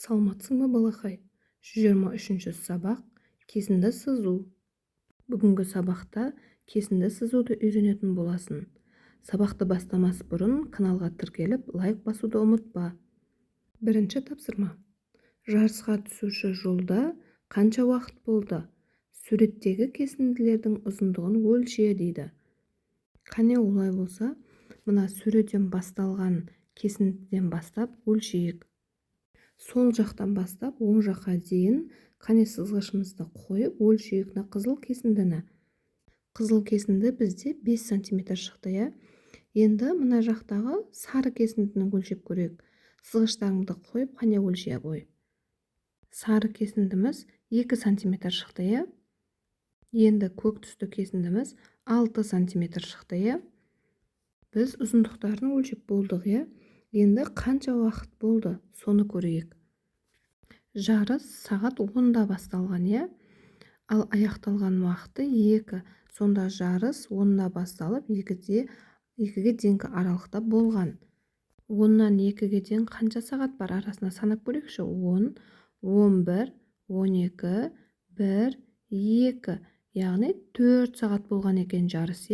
Саламатсың ба балақай? 123 сабақ кесінді сызу. Бүгінгі сабақта кесінді сызуды үйренетін боласың. Сабақты бастамас бұрын каналға тіркеліп, лайк басуды ұмытпа. Бірінші тапсырма. Жарысқа түсуші жолда қанша уақыт болды? Суреттегі кесінділердің ұзындығын өлше дейді. Қане олай болса, мына суреттен басталған кесіндіден бастап өлшейік. Сол жақтан бастап оң жаққа дейін қане сызғышымызды қойып өлшейік қызыл кесіндіні. Қызыл кесінді бізде 5 см шықты. Енді мына жақтағы сары кесіндіні өлшеп көрейік. Сызғыштарыңды қойып қане өлшей қой. Сары кесіндіміз 2 см шықты. Енді көк түсті кесіндіміз 6 см шықты. Біз ұзындықтарын өлшеп болдық. Енді қанша уақыт болды, соны көрейік. Жарыс сағат 10-да басталған, ал аяқталған уақыты 2. Сонда жарыс 10-да басталып, 2-ге дейінгі аралықта болған. 10-нан 2-ге дейін қанша сағат бар, арасына санап көрейікші. 10, 11, 12, 1, 2. Яғни 4 сағат болған екен жарыс.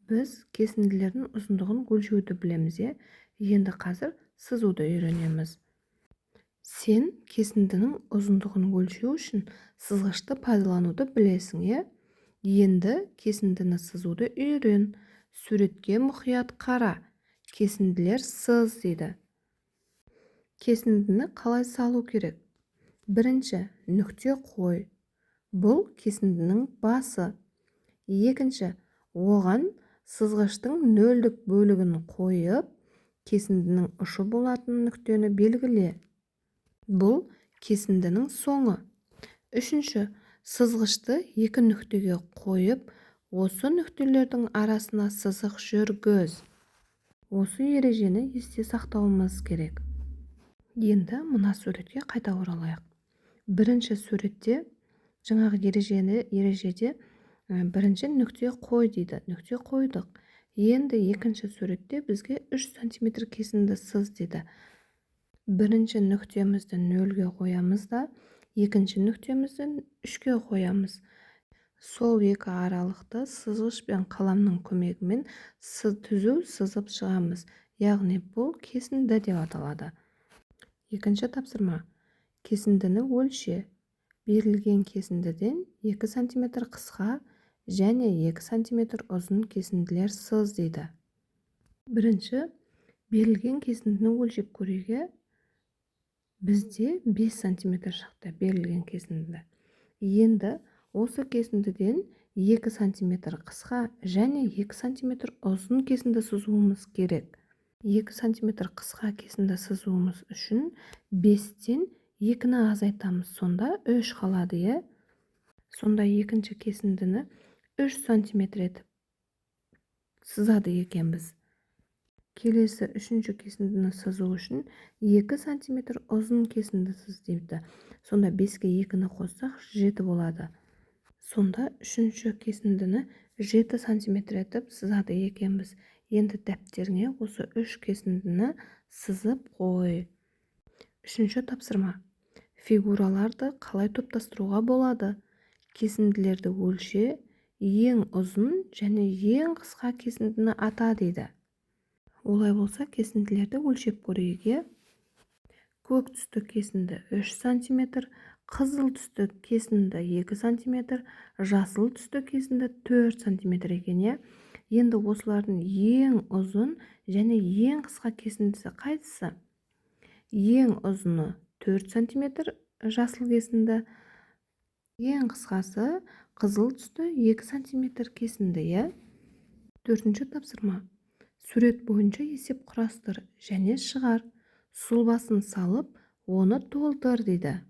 Біз кесінділердің ұзындығын өлшеуді білеміз. Енді қазір сызуды үйренеміз. Сен кесіндінің ұзындығын өлшеу үшін сызғышты пайдалануды білесің. Енді кесіндіні сызуды үйрен. Суретке мұқият қара. Кесінділер сыз дейді. Кесіндіні қалай салу керек? Бірінші, нүкте қой. Бұл кесіндінің басы. Екінші, оған сызғыштың нөлдік бөлігін қойып, кесіндінің ұшы болатын нүктені белгіле. Бұл кесіндінің соңы. Үшінші, сызғышты 2 нүктеге қойып, осы нүктелердің арасына сызық жүргіз. Осы ережені есте сақтауымыз керек. Енді мына суретке қайта оралайық. Бірінші суретте, жаңағы ережеде бірінші нүкте қой дейді. Нүкте қойдық. Енді екінші суретте бізге 3 см кесінді сыз дейді. Бірінші нүктемізді 0-ге қоямыз да, екінші нүктемізді 3-ге қоямыз. Сол екі аралықты сызғыш пен қаламның көмегімен түзу сызып шығамыз. Яғни бұл кесінді деп аталады. Екінші тапсырма. Кесіндіні өлше. Берілген кесіндіден 2 см қысқа және 2 см ұзын кесінділер сыз дейді. Бірінші, берілген кесіндіні өлшеп көруге бізде 5 см шықты берілген кесінді. Енді осы кесіндіден 2 см қысқа және 2 см ұзын кесінді сызуымыз керек. 2 см қысқа кесінді сызуымыз үшін 5-тен 2-ні азайтамыз, сонда 3 қалады. Сонда екінші кесіндіні 3 см етіп сызады екенбіз. Келесі үшінші кесіндіні сызу үшін 2 см ұзын кесінді сыз дейді. Сонда 5-ге 2-ні қоссақ 7 болады. Сонда үшінші кесіндіні 7 см етіп сызады екенбіз. Енді дәптеріңе осы 3 кесіндіні сызып қой. Үшінші тапсырма. Фигураларды қалай топтастыруға болады? Кесінділерді өлше, ең ұзын және ең қысқа кесіндіні ата дейді. Олай болса, кесінділерді өлшеп көрейік. Көк түсті кесінді 3 см, қызыл түсті кесінді 2 см, жасыл түсті кесінді 4 см екен. Енді осылардың ең ұзын және ең қысқа кесіндісі қайсысы? Ең ұзыны 4 см жасыл кесінді, ең қысқасы қызыл түсті 2 см кесінді. Төртінші тапсырма. Сурет бойынша есеп құрастыр және шығар. Сұлбасын салып, оны толтыр дейді.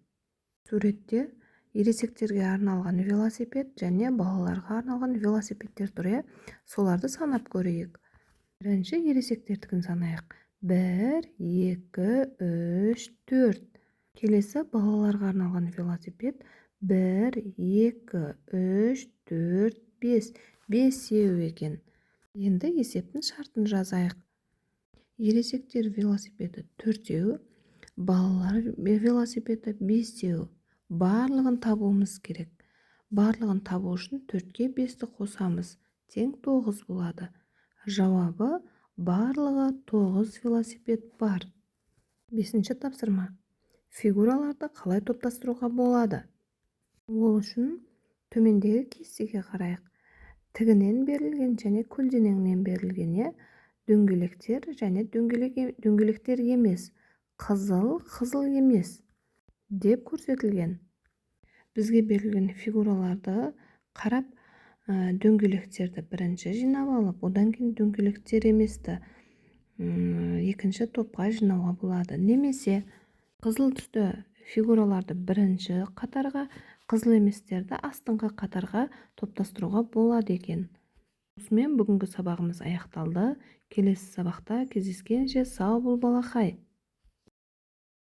Суретте ересектерге арналған велосипед және балаларға арналған велосипедтер тұр. Соларды санап көрейік. Бірінші ересектердікін санайық. 1, 2, 3, 4. Келесі балаларға арналған велосипед 1, 2, 3, 4, 5. 5 екен. Енді есептің шартын жазайық. Ересектер велосипеді 4, балалар велосипеді 5. Барлығын табуымыз керек. Барлығын табу үшін 4-ке 5-ті қосамыз. Тең 9 болады. Жауабы барлығы 9 велосипед бар. 5-ші тапсырма. Фигураларды қалай топтастыруға болады? Ол үшін төмендегі кестеге қарайық. Тігінен берілген және көлденеңінен берілген дөңгелектер және дөңгелектер емес, қызыл емес деп көрсетілген. Бізге берілген фигураларды қарап, дөңгелектерді бірінші жинап алып, одан кейін дөңгелектер еместі екінші топқа жинауға болады. Немесе қызыл түсті фигураларды бірінші қатарға, қызыл еместерді астыңғы қатарға топтастыруға болады екен. Осымен бүгінгі сабағымыз аяқталды. Келесі сабақта кездескенше сау бол балақай.